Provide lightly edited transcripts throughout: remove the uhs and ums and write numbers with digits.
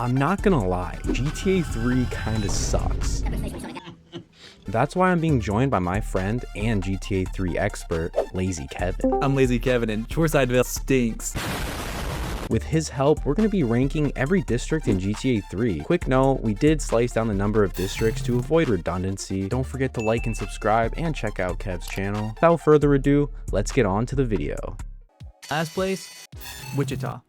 I'm not gonna lie, GTA 3 kinda sucks. That's why I'm being joined by my friend and GTA 3 expert, Lazy Kevin. I'm Lazy Kevin and Shoreside Vale stinks. With his help, we're going to be ranking every district in GTA 3. Quick note, we did slice down the number of districts to avoid redundancy. Don't forget to like and subscribe and check out Kev's channel. Without further ado, let's get on to the video. Last place, Wichita.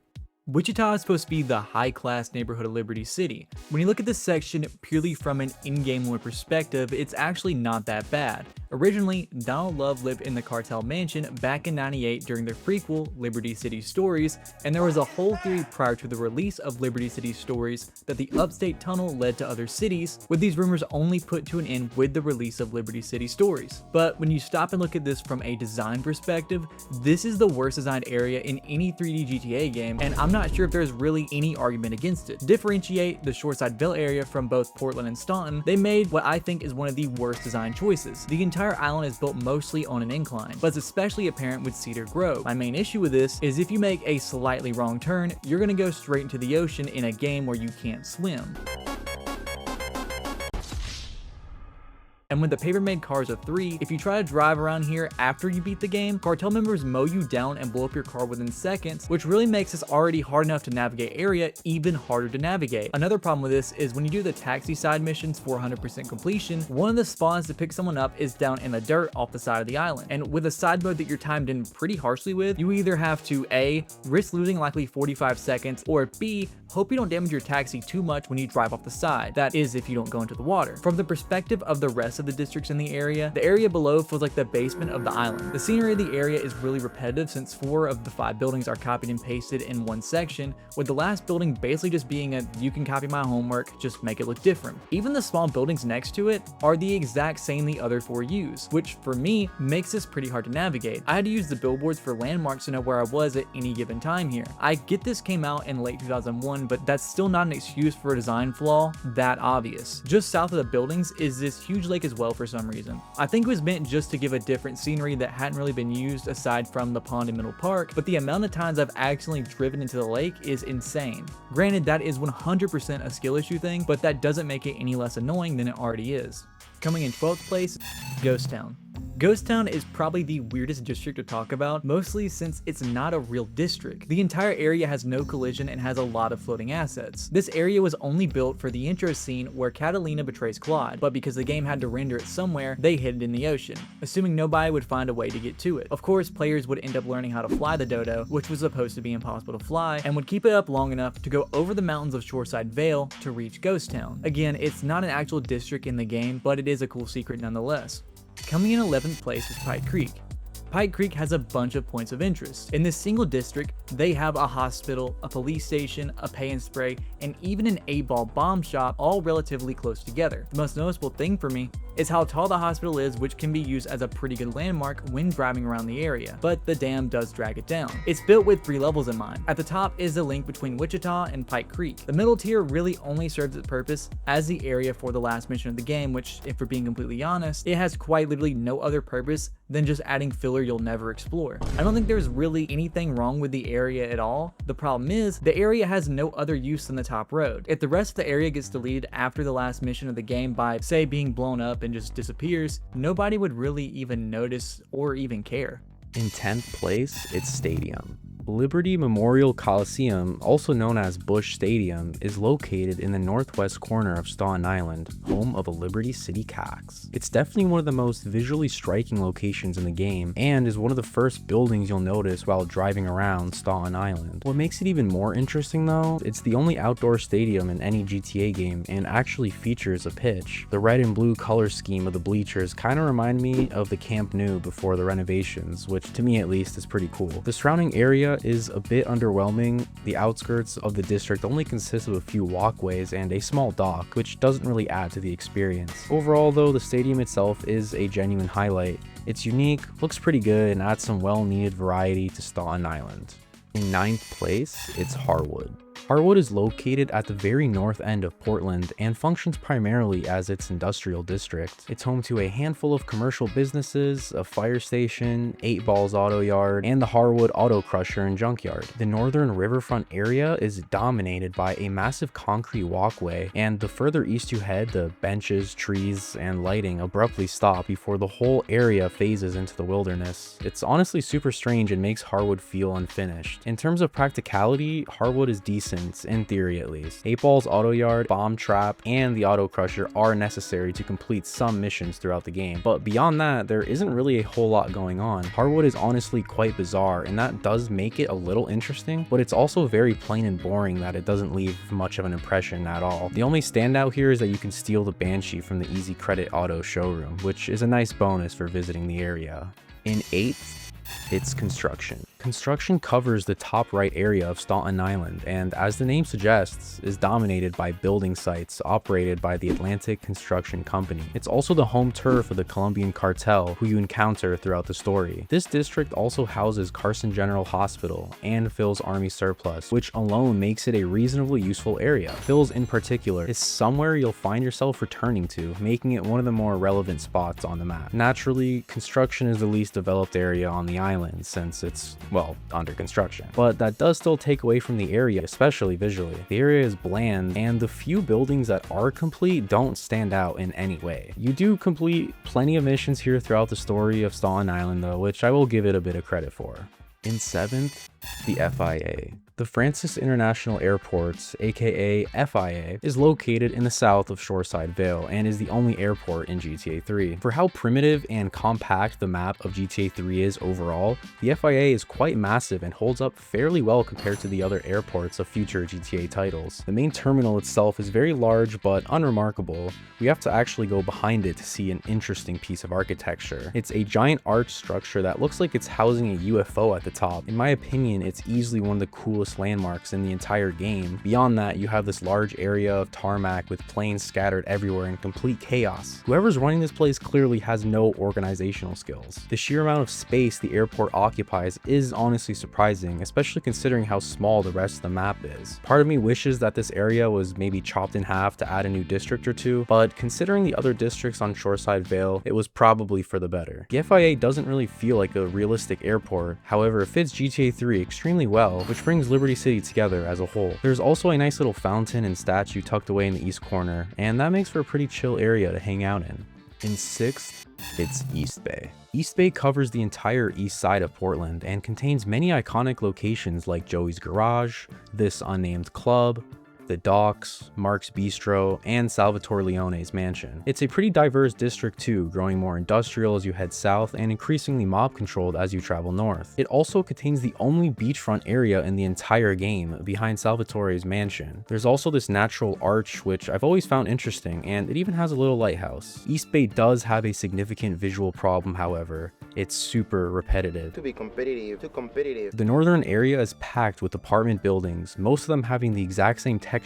Wichita is supposed to be the high-class neighborhood of Liberty City. When you look at this section purely from an in-game lore perspective, it's actually not that bad. Originally, Donald Love lived in the Cartel Mansion back in '98 during their prequel, Liberty City Stories, and there was a whole theory prior to the release of Liberty City Stories that the upstate tunnel led to other cities, with these rumors only put to an end with the release of Liberty City Stories. But when you stop and look at this from a design perspective, this is the worst designed area in any 3D GTA game, and I'm not sure if there's really any argument against it. To differentiate the Shoreside Vale area from both Portland and Staunton, they made what I think is one of the worst design choices. The entire island is built mostly on an incline, but it's especially apparent with Cedar Grove. My main issue with this is if you make a slightly wrong turn, you're gonna go straight into the ocean in a game where you can't swim. And when the paper-made cars are 3, if you try to drive around here after you beat the game, cartel members mow you down and blow up your car within seconds, which really makes this already hard enough to navigate area even harder to navigate. Another problem with this is when you do the taxi side missions for 100% completion, one of the spawns to pick someone up is down in the dirt off the side of the island. And with a side mode that you're timed in pretty harshly with, you either have to A, risk losing likely 45 seconds, or B, hope you don't damage your taxi too much when you drive off the side. That is if you don't go into the water. From the perspective of the rest of the districts in the area below feels like the basement of the island. The scenery of the area is really repetitive since 4 of the 5 buildings are copied and pasted in one section, with the last building basically just being a you can copy my homework, just make it look different. Even the small buildings next to it are the exact same the other 4 use, which for me makes this pretty hard to navigate. I had to use the billboards for landmarks to know where I was at any given time here. I get this came out in late 2001, but that's still not an excuse for a design flaw that obvious. Just south of the buildings is this huge lake as well for some reason. I think it was meant just to give a different scenery that hadn't really been used aside from the pond in Middle Park, but the amount of times I've accidentally driven into the lake is insane. Granted, that is 100% a skill issue thing, but that doesn't make it any less annoying than it already is. Coming in 12th place, Ghost Town. Ghost Town is probably the weirdest district to talk about, mostly since it's not a real district. The entire area has no collision and has a lot of floating assets. This area was only built for the intro scene where Catalina betrays Claude, but because the game had to render it somewhere, they hid it in the ocean, assuming nobody would find a way to get to it. Of course, players would end up learning how to fly the dodo, which was supposed to be impossible to fly, and would keep it up long enough to go over the mountains of Shoreside Vale to reach Ghost Town. Again, it's not an actual district in the game, but it is a cool secret nonetheless. Coming in 11th place is Pike Creek. Pike Creek has a bunch of points of interest. In this single district, they have a hospital, a police station, a pay and spray, and even an 8-ball bomb shop all relatively close together. The most noticeable thing for me is how tall the hospital is, which can be used as a pretty good landmark when driving around the area, but the dam does drag it down. It's built with 3 levels in mind. At the top is the link between Wichita and Pike Creek. The middle tier really only serves its purpose as the area for the last mission of the game, which, if we're being completely honest, it has quite literally no other purpose than just adding filler you'll never explore. I don't think there's really anything wrong with the area at all. The problem is, the area has no other use than the top road. If the rest of the area gets deleted after the last mission of the game by, say, being blown up and just disappears, nobody would really even notice or even care. In 10th place, it's Stadium. Liberty Memorial Coliseum, also known as Busch Stadium, is located in the northwest corner of Staunton Island, home of a Liberty City Cox. It's definitely one of the most visually striking locations in the game, and is one of the first buildings you'll notice while driving around Staunton Island. What makes it even more interesting though, it's the only outdoor stadium in any GTA game and actually features a pitch. The red and blue color scheme of the bleachers kind of remind me of the Camp Nou before the renovations, which to me at least is pretty cool. The surrounding area is a bit underwhelming. The outskirts of the district only consist of a few walkways and a small dock, which doesn't really add to the experience. Overall though, the stadium itself is a genuine highlight. It's unique, looks pretty good, and adds some well-needed variety to Staunton Island. In 9th place, it's Harwood. Harwood is located at the very north end of Portland and functions primarily as its industrial district. It's home to a handful of commercial businesses, a fire station, 8 Balls Auto Yard, and the Harwood Auto Crusher and Junkyard. The northern riverfront area is dominated by a massive concrete walkway, and the further east you head, the benches, trees, and lighting abruptly stop before the whole area phases into the wilderness. It's honestly super strange and makes Harwood feel unfinished. In terms of practicality, Harwood is decent, in theory at least. 8 Balls Auto Yard, Bomb Trap, and the Auto Crusher are necessary to complete some missions throughout the game, but beyond that, there isn't really a whole lot going on. Harwood is honestly quite bizarre, and that does make it a little interesting, but it's also very plain and boring that it doesn't leave much of an impression at all. The only standout here is that you can steal the Banshee from the Easy Credit Auto showroom, which is a nice bonus for visiting the area. In 8th, it's construction. Construction covers the top right area of Staunton Island, and as the name suggests, is dominated by building sites operated by the Atlantic Construction Company. It's also the home turf of the Colombian cartel, who you encounter throughout the story. This district also houses Carson General Hospital and Phil's Army Surplus, which alone makes it a reasonably useful area. Phil's in particular is somewhere you'll find yourself returning to, making it one of the more relevant spots on the map. Naturally, construction is the least developed area on the island since it's, well, under construction. But that does still take away from the area, especially visually. The area is bland, and the few buildings that are complete don't stand out in any way. You do complete plenty of missions here throughout the story of Staunton Island though, which I will give it a bit of credit for. In 7th, the FIA. The Francis International Airport, aka FIA, is located in the south of Shoreside Vale and is the only airport in GTA 3. For how primitive and compact the map of GTA 3 is overall, the FIA is quite massive and holds up fairly well compared to the other airports of future GTA titles. The main terminal itself is very large but unremarkable. We have to actually go behind it to see an interesting piece of architecture. It's a giant arch structure that looks like it's housing a UFO at the top. In my opinion, it's easily one of the coolest landmarks in the entire game. Beyond that, you have this large area of tarmac with planes scattered everywhere in complete chaos. Whoever's running this place clearly has no organizational skills. The sheer amount of space the airport occupies is honestly surprising, especially considering how small the rest of the map is. Part of me wishes that this area was maybe chopped in half to add a new district or two, but considering the other districts on Shoreside Vale, it was probably for the better. The FIA doesn't really feel like a realistic airport, however it fits GTA 3 extremely well, which brings Liberty City together as a whole. There's also a nice little fountain and statue tucked away in the east corner, and that makes for a pretty chill area to hang out in. In 6th, it's East Bay. East Bay covers the entire east side of Portland and contains many iconic locations like Joey's Garage, this unnamed club, the docks, Mark's Bistro, and Salvatore Leone's mansion. It's a pretty diverse district too, growing more industrial as you head south and increasingly mob controlled as you travel north. It also contains the only beachfront area in the entire game, behind Salvatore's mansion. There's also this natural arch, which I've always found interesting, and it even has a little lighthouse. East Bay does have a significant visual problem, however. It's super repetitive. Too competitive. The northern area is packed with apartment buildings, most of them having the exact same texture,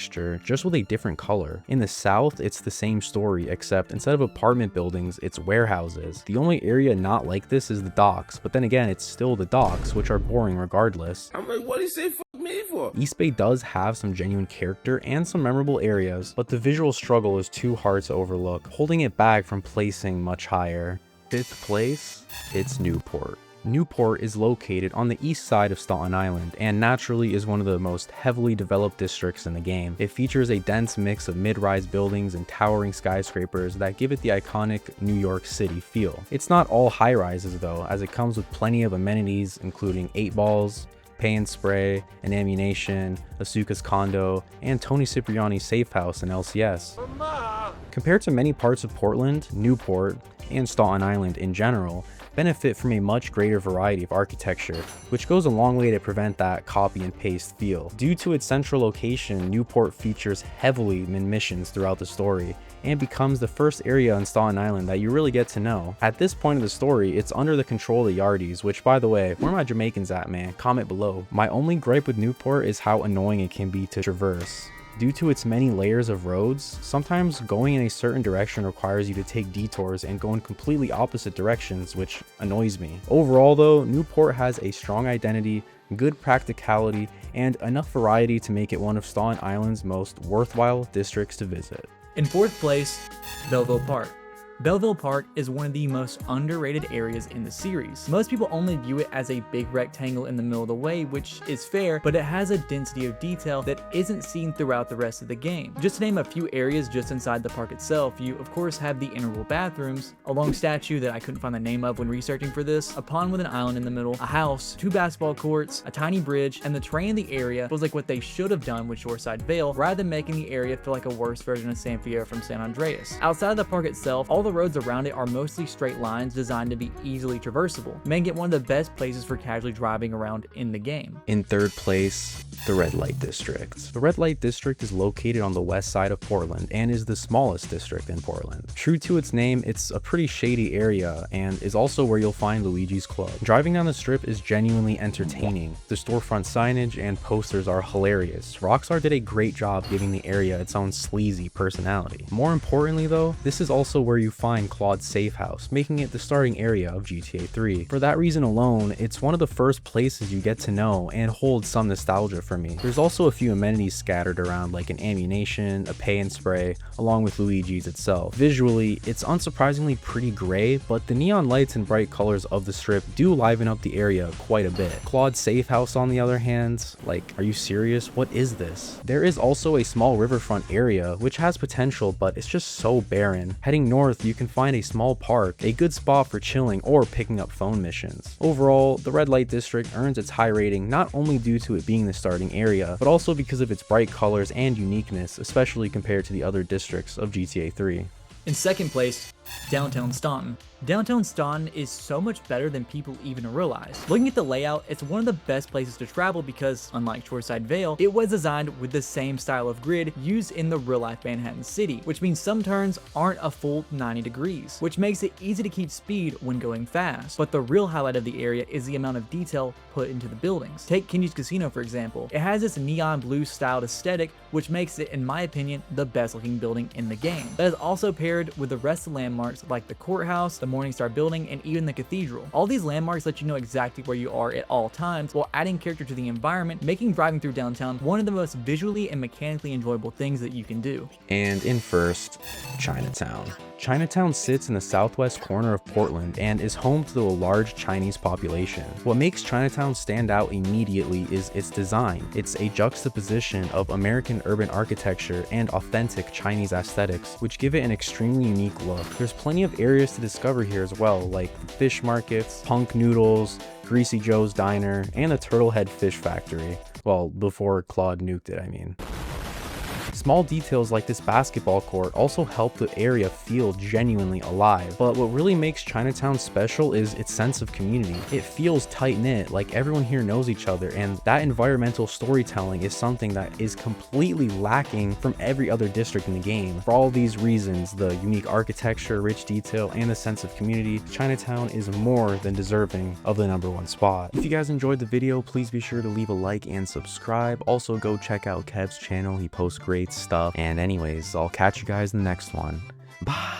just with a different color. In the south, it's the same story, except instead of apartment buildings, it's warehouses. The only area not like this is the docks, but then again, it's still the docks, which are boring regardless. I'm like, what do you say fuck me for? East Bay does have some genuine character and some memorable areas, but the visual struggle is too hard to overlook, holding it back from placing much higher. 5th place, it's Newport. Newport is located on the east side of Staunton Island and naturally is one of the most heavily developed districts in the game. It features a dense mix of mid-rise buildings and towering skyscrapers that give it the iconic New York City feel. It's not all high-rises though, as it comes with plenty of amenities including 8 Balls, Pay and Spray, and Ammunition, Asuka's condo, and Tony Cipriani's safe house in LCS. Mama. Compared to many parts of Portland, Newport, and Staunton Island in general, benefit from a much greater variety of architecture, which goes a long way to prevent that copy and paste feel. Due to its central location, Newport features heavily in missions throughout the story, and becomes the first area on Staunton Island that you really get to know. At this point of the story, it's under the control of the Yardies, which by the way, where are my Jamaicans at, man? Comment below. My only gripe with Newport is how annoying it can be to traverse. Due to its many layers of roads, sometimes going in a certain direction requires you to take detours and go in completely opposite directions, which annoys me. Overall though, Newport has a strong identity, good practicality, and enough variety to make it one of Staunton Island's most worthwhile districts to visit. In 4th place, Belleville Park. Belleville Park is one of the most underrated areas in the series. Most people only view it as a big rectangle in the middle of the way, which is fair, but it has a density of detail that isn't seen throughout the rest of the game. Just to name a few areas just inside the park itself, you of course have the integral bathrooms, a long statue that I couldn't find the name of when researching for this, a pond with an island in the middle, a house, 2 basketball courts, a tiny bridge, and the terrain in the area feels like what they should have done with Shoreside Vale, rather than making the area feel like a worse version of San Fierro from San Andreas. Outside of the park itself, all the roads around it are mostly straight lines designed to be easily traversable, making it one of the best places for casually driving around in the game. In 3rd place, the Red Light District. The Red Light District is located on the west side of Portland and is the smallest district in Portland. True to its name, it's a pretty shady area and is also where you'll find Luigi's Club. Driving down the strip is genuinely entertaining. The storefront signage and posters are hilarious. Rockstar did a great job giving the area its own sleazy personality. More importantly though, this is also where you find Claude's safe house, making it the starting area of GTA 3. For that reason alone, it's one of the first places you get to know and holds some nostalgia for me. There's also a few amenities scattered around like an ammunition, a pay and spray, along with Luigi's itself. Visually, it's unsurprisingly pretty gray, but the neon lights and bright colors of the strip do liven up the area quite a bit. Claude's safe house on the other hand, like, are you serious? What is this? There is also a small riverfront area which has potential, but it's just so barren. Heading north, you can find a small park, a good spot for chilling or picking up phone missions. Overall, the Red Light District earns its high rating not only due to it being the starting area, but also because of its bright colors and uniqueness, especially compared to the other districts of GTA 3. In 2nd place, Downtown Staunton. Downtown Staunton is so much better than people even realize. Looking at the layout, it's one of the best places to travel because, unlike Shoreside Vale, it was designed with the same style of grid used in the real-life Manhattan City, which means some turns aren't a full 90 degrees, which makes it easy to keep speed when going fast. But the real highlight of the area is the amount of detail put into the buildings. Take Kenji's Casino for example. It has this neon blue styled aesthetic, which makes it, in my opinion, the best looking building in the game. That is also paired with the rest of the landmarks like the courthouse, the Morningstar building, and even the cathedral. All these landmarks let you know exactly where you are at all times while adding character to the environment, making driving through downtown one of the most visually and mechanically enjoyable things that you can do. And in first, Chinatown. Chinatown sits in the southwest corner of Portland and is home to a large Chinese population. What makes Chinatown stand out immediately is its design. It's a juxtaposition of American urban architecture and authentic Chinese aesthetics, which give it an extremely unique look. There's plenty of areas to discover here as well, like the fish markets, Punk Noodles, Greasy Joe's Diner, and the Turtlehead Fish Factory. Well, before Claude nuked it, I mean. Small details like this basketball court also help the area feel genuinely alive, but what really makes Chinatown special is its sense of community. It feels tight-knit, like everyone here knows each other, and that environmental storytelling is something that is completely lacking from every other district in the game. For all these reasons, the unique architecture, rich detail, and the sense of community, Chinatown is more than deserving of the #1 spot. If you guys enjoyed the video, please be sure to leave a like and subscribe. Also, go check out Kev's channel. He posts great stuff. And anyways, I'll catch you guys in the next one. Bye.